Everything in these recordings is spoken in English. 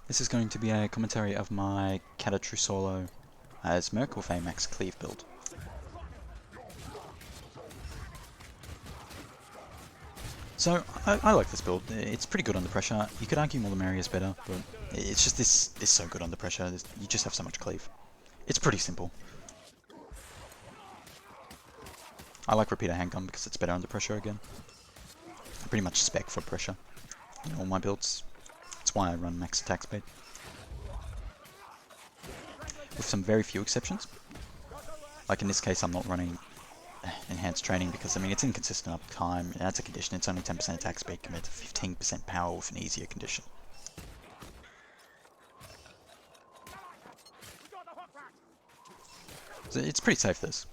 This is going to be a commentary of my Cata True Solo as Merc with a max cleave build. So, I like this build. It's pretty good under pressure. You could argue more the merrier is better, but it's just this is so good under pressure. You just have so much cleave. It's pretty simple. I like repeater handgun because it's better under pressure again. I pretty much spec for pressure in all my builds. That's why I run max attack speed. With some very few exceptions. Like in this case, I'm not running enhanced training because, I mean, it's inconsistent up time, and that's a condition. It's only 10% attack speed compared to 15% power with an easier condition. So it's pretty safe, this.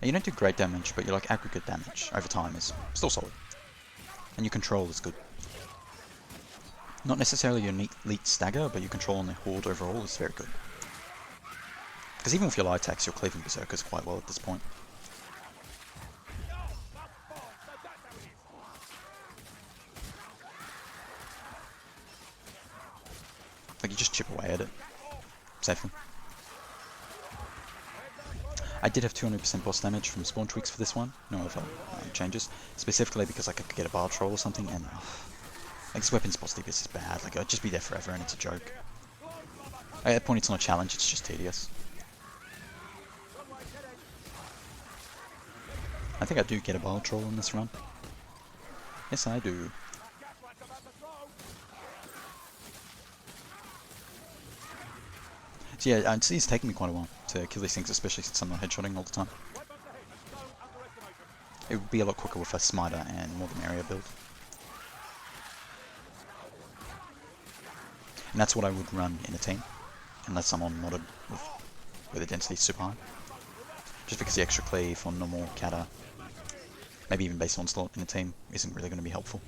And you don't do great damage, but your like aggregate damage over time is still solid. And your control is good. Not necessarily your elite stagger, but your control on the horde overall is very good. Because even with your light attacks, you're cleaving berserkers quite well at this point. Like, you just chip away at it safely. I did have 200% boss damage from spawn tweaks for this one, no other changes, specifically because like I could get a Bile Troll or something, and like this weapon's boss DPS is bad. Like, I'd just be there forever and it's a joke. At that point it's not a challenge, it's just tedious. I think I do get a Bile Troll in this run. Yes, I do. So yeah, it's taking me quite a while to kill these things, especially since I'm not headshotting all the time. It would be a lot quicker with a smiter and more the merrier build. And that's what I would run in a team, unless I'm on modded where the density is super high. Just because the extra cleave on normal Cata, maybe even base onslaught in a team, isn't really going to be helpful.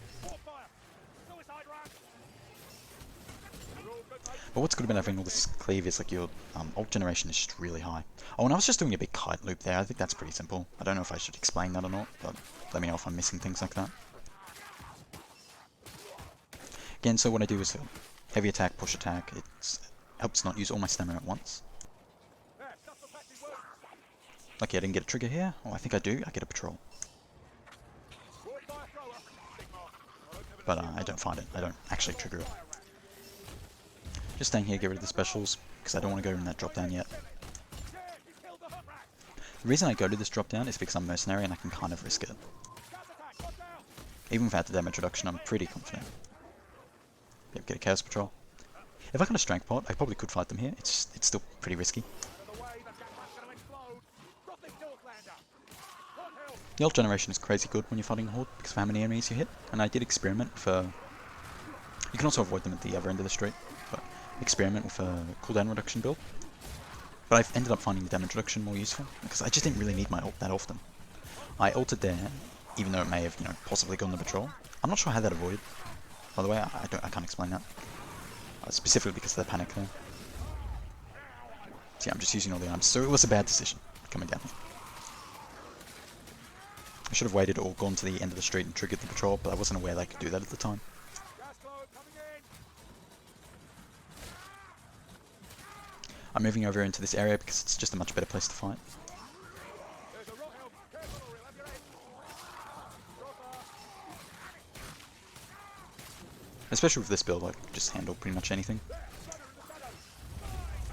But what's good about having all this cleave is like your ult generation is just really high. Oh, and I was just doing a big kite loop there. I think that's pretty simple. I don't know if I should explain that or not, but let me know if I'm missing things like that. Again, so what I do is heavy attack, push attack. It helps not use all my stamina at once. Lucky I didn't get a trigger here. Oh, I think I do. I get a patrol. But I don't find it. I don't actually trigger it. Just staying here, get rid of the specials, because I don't want to go in that drop down yet. The reason I go to this drop down is because I'm mercenary and I can kind of risk it. Even without the damage reduction, I'm pretty confident. Yep, get a Chaos Patrol. If I got a Strength Pot, I probably could fight them here. It's still pretty risky. The ult generation is crazy good when you're fighting a horde because of how many enemies you hit, and I did experiment for... You can also avoid them at the other end of the street, but experiment with a cooldown reduction build. But I've ended up finding the damage reduction more useful, because I just didn't really need my ult that often. I ulted there, even though it may have, you know, possibly gone the patrol. I'm not sure how that avoided, by the way. I can't explain that. Specifically because of the panic there. So yeah, I'm just using all the arms, so it was a bad decision coming down here. I should have waited or gone to the end of the street and triggered the patrol, but I wasn't aware they could do that at the time. I'm moving over into this area because it's just a much better place to fight. Especially with this build, I can just handle pretty much anything.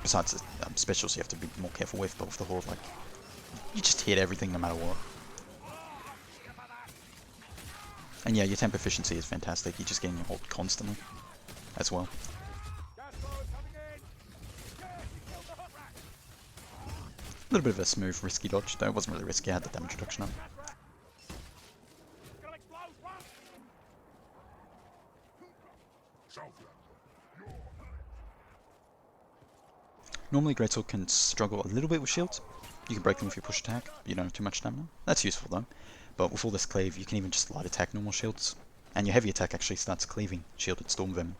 Besides the specials you have to be more careful with, but with the horde, like, you just hit everything no matter what. And yeah, your temp efficiency is fantastic, you're just getting your ult constantly as well. A little bit of a smooth, risky dodge, though it wasn't really risky, I had the damage reduction up. Normally Greatsword can struggle a little bit with shields. You can break them with your push attack, but you don't have too much stamina. That's useful though. But with all this cleave, you can even just light attack normal shields. And your heavy attack actually starts cleaving shielded storm vermin.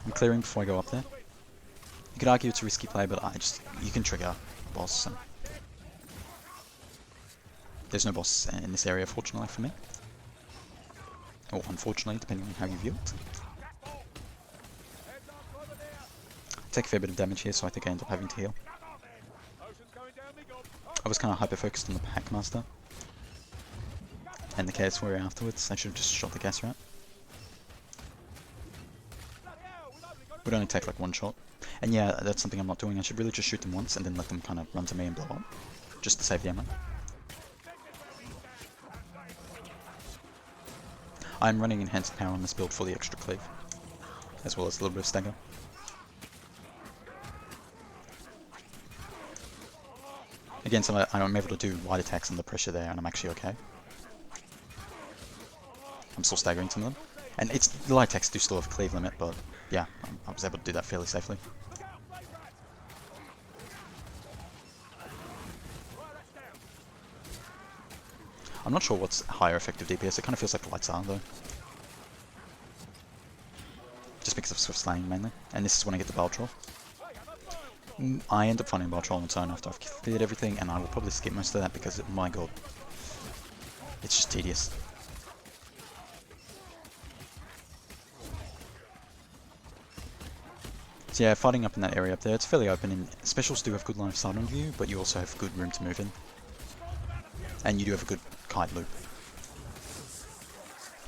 I'm clearing before I go up there. You could argue it's a risky play, but you can trigger boss. And there's no boss in this area, fortunately for me. Or unfortunately, depending on how you view it. Take a fair bit of damage here, so I think I end up having to heal. I was kind of hyper-focused on the Packmaster. And the Chaos Warrior afterwards. I should have just shot the gas rat. Would only take like one shot. And yeah, that's something I'm not doing. I should really just shoot them once and then let them kind of run to me and blow up. Just to save the ammo. I'm running enhanced power on this build for the extra cleave. As well as a little bit of stagger. Again, so I'm able to do wide attacks under pressure there, and I'm actually okay. I'm still staggering some of them. And the light attacks do still have a cleave limit, but yeah, I was able to do that fairly safely. I'm not sure what's higher effective DPS, it kind of feels like the lights are though. Just because of Swift Slaying mainly, and this is when I get the Bile Troll. I end up finding Bile Troll on its own after I've cleared everything, and I will probably skip most of that because, my god, it's just tedious. So yeah, fighting up in that area up there, it's fairly open, and specials do have good line of sight on you, but you also have good room to move in. And you do have a good kite loop.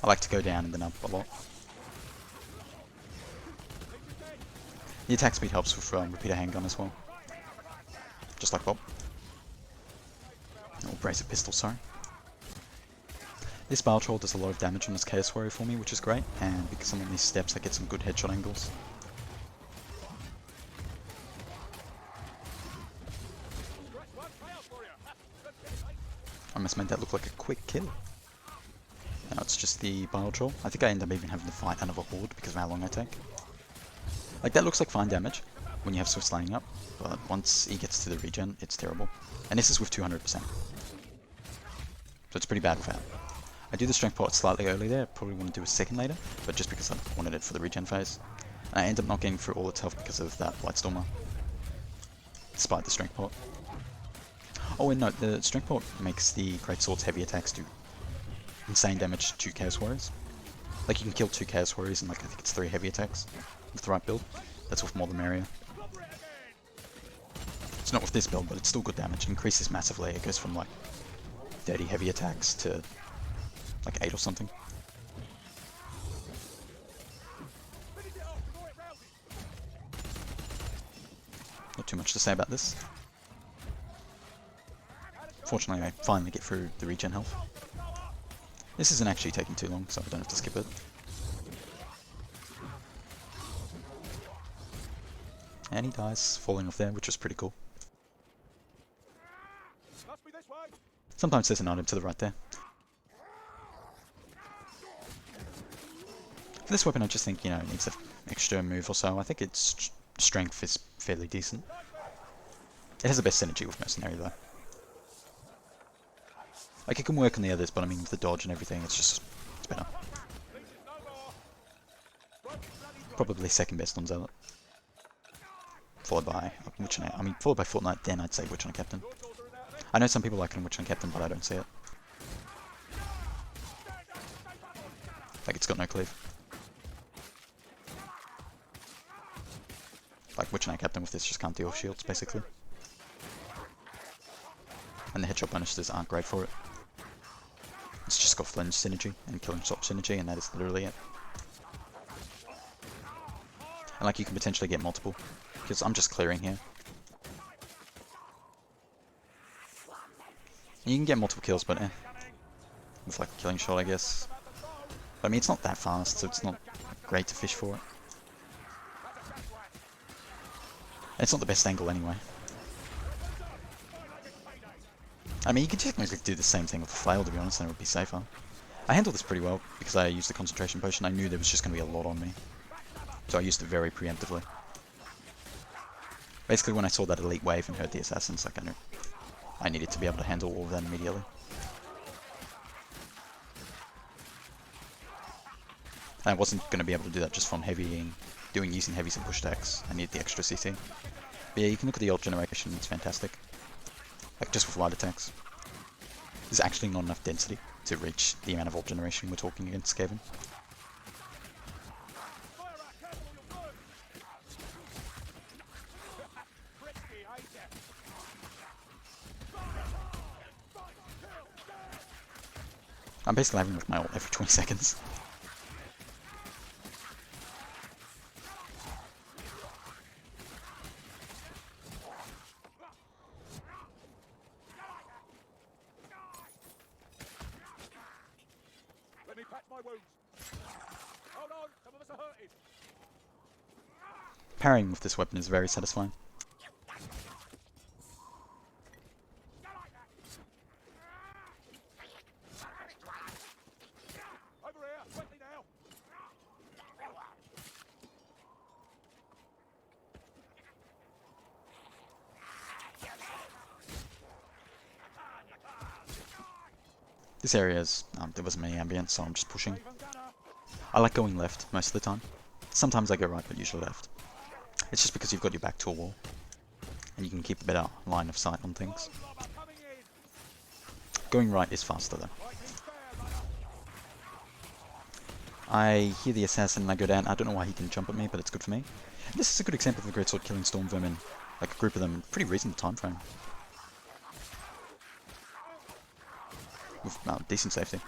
I like to go down and then up a lot. The attack speed helps with repeater handgun as well. Just like Bob. Or bracer pistol, sorry. This Bile Troll does a lot of damage on this Chaos Warrior for me, which is great, and because I'm on these steps I get some good headshot angles. I almost made that look like a quick kill. Now it's just the Bile Troll. I think I end up even having to fight another horde because of how long I take. Like, that looks like fine damage when you have Swift Slaying up, but once he gets to the regen, it's terrible. And this is with 200%. So it's pretty bad without. I do the strength pot slightly early there, probably want to do a second later, but just because I wanted it for the regen phase. And I end up not getting through all its health because of that Blightstormer. Despite the strength pot. Oh, and no, the strength pot makes the Greatsword's heavy attacks do insane damage to Chaos Warriors. Like, you can kill 2 Chaos Warriors and, like, I think it's 3 heavy attacks with the right build. That's with more the merrier. It's not with this build, but it's still good damage. It increases massively. It goes from, like, 30 heavy attacks to, like, 8 or something. Not too much to say about this. Fortunately, I finally get through the regen health. This isn't actually taking too long, so I don't have to skip it. And he dies, falling off there, which was pretty cool. Sometimes there's an item to the right there. For this weapon, I just think, you know, it needs an extra move or so. I think its strength is fairly decent. It has the best synergy with Mercenary, though. Like, it can work on the others, but I mean, with the dodge and everything, it's better. Probably second best on Zealot. Followed by Witch Knight. I mean, followed by Fortnite, then I'd say Witch Knight Captain. I know some people like it in Witch Knight Captain, but I don't see it. Like, it's got no cleave. Like, Witch Knight Captain with this just can't deal with shields, basically. And the headshot bonuses aren't great for it. It's just got flinch synergy and killing shot synergy, and that is literally it. And like, you can potentially get multiple, because I'm just clearing here. And you can get multiple kills, but with like a killing shot, I guess. But I mean, it's not that fast, so it's not great to fish for it. And it's not the best angle anyway. I mean, you could technically do the same thing with a flail, to be honest, and it would be safer. I handled this pretty well, because I used the concentration potion. I knew there was just going to be a lot on me. So I used it very preemptively. Basically, when I saw that elite wave and heard the assassins, like, I knew I needed to be able to handle all of that immediately. And I wasn't going to be able to do that just from using heavies and push attacks. I needed the extra CC. But yeah, you can look at the ult generation, it's fantastic. Like, just with light attacks. There's actually not enough density to reach the amount of orb generation we're talking against Skaven. I'm basically having with my ult every 20 seconds. Let me patch my wounds. Hold on, some of us are hurting. Parrying with this weapon is very satisfying. Over here, quickly now. This area is, there wasn't many ambience, so I'm just pushing. Raven gunner. I like going left most of the time. Sometimes I go right, but usually left. It's just because you've got your back to a wall, and you can keep a better line of sight on things. Lobber coming in. Going right is faster though. Right in fair, runner. I hear the assassin and I go down. I don't know why he didn't jump at me, but it's good for me. This is a good example of the Greatsword killing Storm Vermin, like a group of them, pretty reasonable time frame. With decent safety.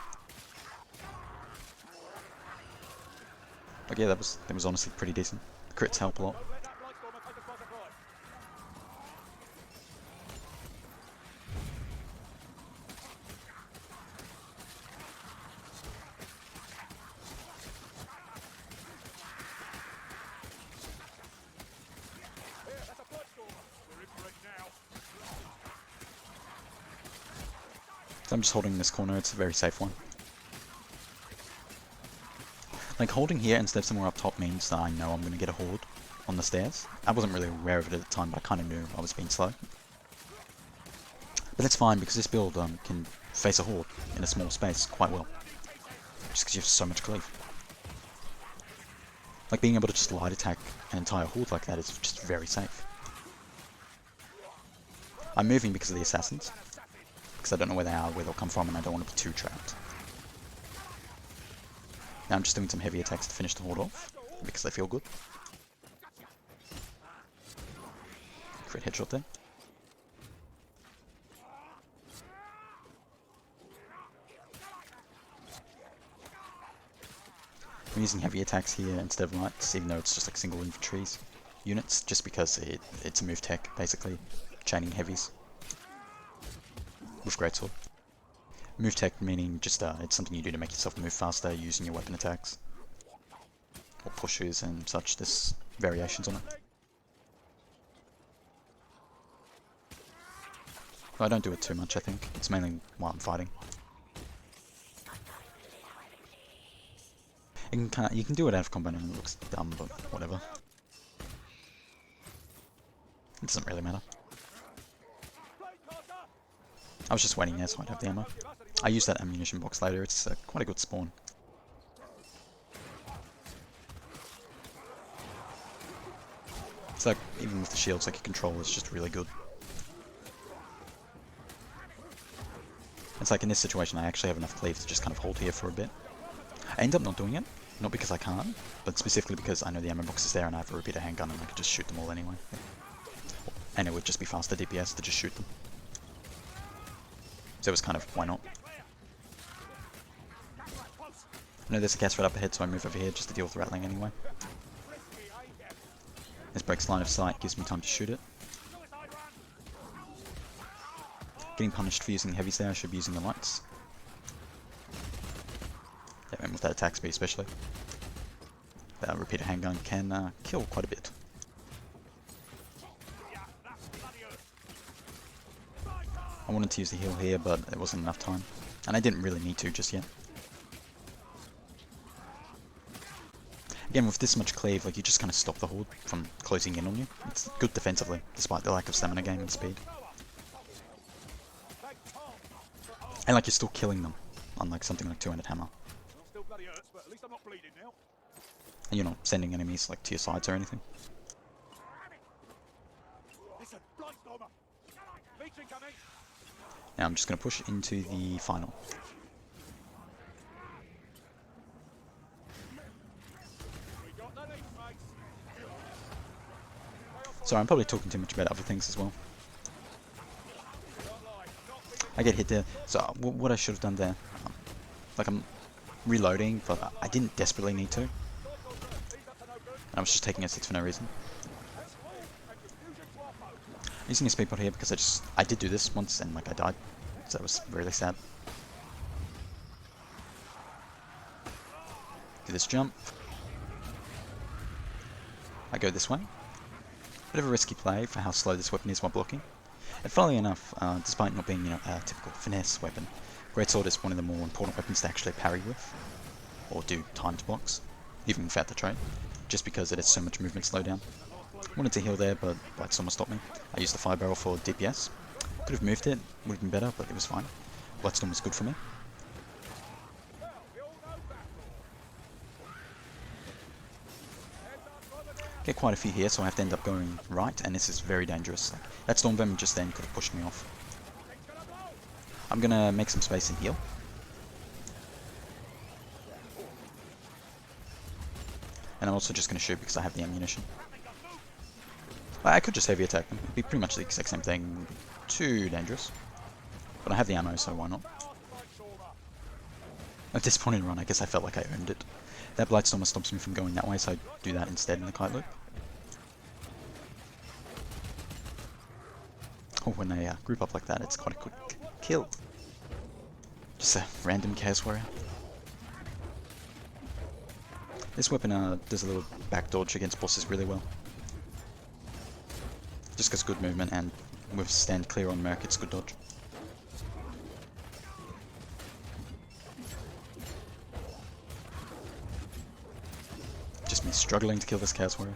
Like yeah, that was honestly pretty decent. The crits help a lot. Don't let that blight stormer take us by surprise. Here, that's a blight stormer. We're in for it now. So I'm just holding this corner. It's a very safe one. Like, holding here instead of somewhere up top means that I know I'm going to get a horde on the stairs. I wasn't really aware of it at the time, but I kind of knew I was being slow. But that's fine, because this build can face a horde in a small space quite well. Just because you have so much cleave. Like, being able to just light attack an entire horde like that is just very safe. I'm moving because of the assassins. Because I don't know where they are, where they'll come from, and I don't want to be too trapped. Now I'm just doing some heavy attacks to finish the horde off, because they feel good. Crit headshot there. I'm using heavy attacks here instead of lights, even though it's just like single infantry units, just because it's a move tech, basically, chaining heavies with greatsword. Move tech meaning just it's something you do to make yourself move faster using your weapon attacks. Or pushes and such, there's variations on it. But I don't do it too much, I think. It's mainly while I'm fighting. You can do it out of combat and it looks dumb, but whatever. It doesn't really matter. I was just waiting there so I'd have the ammo. I use that ammunition box later, it's quite a good spawn. It's like, even with the shields, like your control is just really good. It's like in this situation I actually have enough cleave to just kind of hold here for a bit. I end up not doing it, not because I can't, but specifically because I know the ammo box is there and I have a repeater handgun and I could just shoot them all anyway. And it would just be faster DPS to just shoot them. So it was kind of, why not? I know there's a gas right up ahead, so I move over here just to deal with rattling anyway. This breaks line of sight, gives me time to shoot it. Getting punished for using the heavies there, I should be using the lights. Yeah, and with that attack speed especially. The repeater handgun can kill quite a bit. I wanted to use the heal here, but there wasn't enough time. And I didn't really need to just yet. Again, with this much cleave, like, you just kind of stop the horde from closing in on you. It's good defensively, despite the lack of stamina gain and speed. And, like, you're still killing them, unlike something like Two-Handed Hammer. Still bloody hurts, but at least I'm not bleeding now. And you're not sending enemies, like, to your sides or anything. Listen, blight stormer. Leech incoming. Now I'm just going to push into the final. We got the lead, mates. Sorry, I'm probably talking too much about other things as well. I get hit there. So what I should have done there, like I'm reloading, but I didn't desperately need to. I was just taking a 6 for no reason. I'm using a speed pot here because I did do this once and like I died, so that was really sad. Do this jump. I go this way. Bit of a risky play for how slow this weapon is while blocking. And funnily enough, despite not being, a typical finesse weapon, Greatsword is one of the more important weapons to actually parry with, or do timed blocks, even without the trait, just because it has so much movement slowdown. Wanted to heal there, but Blightstormer stopped me. I used the Fire Barrel for DPS. Could have moved it, would have been better, but it was fine. Blightstorm was good for me. Get quite a few here, so I have to end up going right, and this is very dangerous. Like, that Storm Venom just then could have pushed me off. I'm gonna make some space and heal. And I'm also just gonna shoot because I have the ammunition. I could just heavy attack them. It'd be pretty much the exact same thing. Too dangerous. But I have the ammo, so why not? At this point in the run, I guess I felt like I earned it. That Blightstormer stops me from going that way, so I do that instead in the kite loop. Oh, when they group up like that, it's quite a quick kill. Just a random Chaos Warrior. This weapon does a little back dodge against bosses really well. Just because good movement, and with stand clear on Merc, it's good dodge. Just me struggling to kill this Chaos Warrior.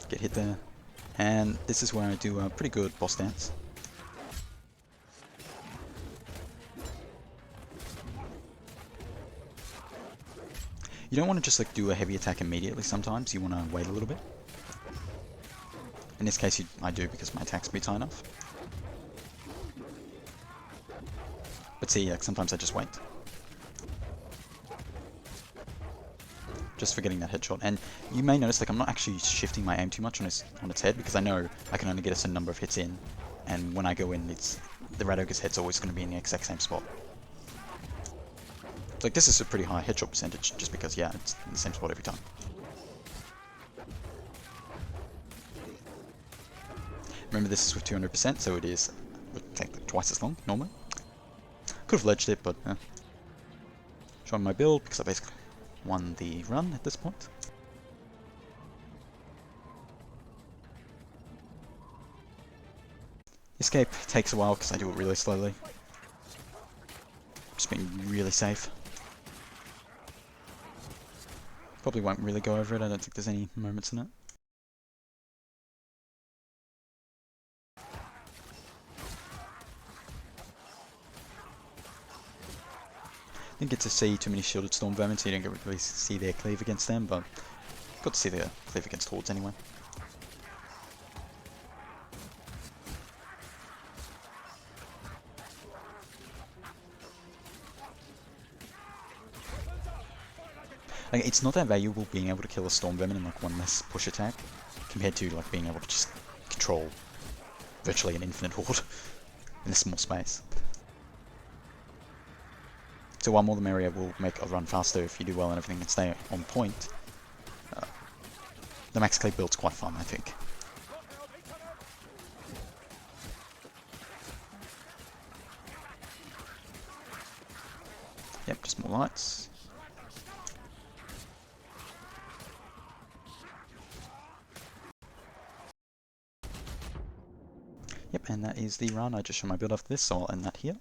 Get hit there. And this is where I do a pretty good boss dance. You don't want to just like do a heavy attack immediately sometimes, you want to wait a little bit. In this case I do because my attack speed's high enough. But see, like, sometimes I just wait. Just for getting that headshot. And you may notice like I'm not actually shifting my aim too much on its head because I know I can only get a certain number of hits in, and when I go in, the Rat Ogre's head's always going to be in the exact same spot. So, like, this is a pretty high headshot percentage just because, yeah, it's in the same spot every time. Remember, this is with 200%, so it would take like twice as long normally. Could have ledged it, but showing my build because I basically won the run at this point. Escape takes a while because I do it really slowly. Just being really safe. Probably won't really go over it, I don't think there's any moments in it. Didn't get to see too many shielded Storm Vermin, so you don't really see their cleave against them, but got to see their cleave against Hordes anyway. Like, it's not that valuable being able to kill a Storm Vermin in like one less push attack, compared to like being able to just control virtually an infinite horde in a small space. So while more the merrier will make a run faster if you do well and everything can stay on point, the max cleave build's quite fun, I think. Yep, just more lights. Yep, and that is the run. I just showed my build after this, so I'll end that here.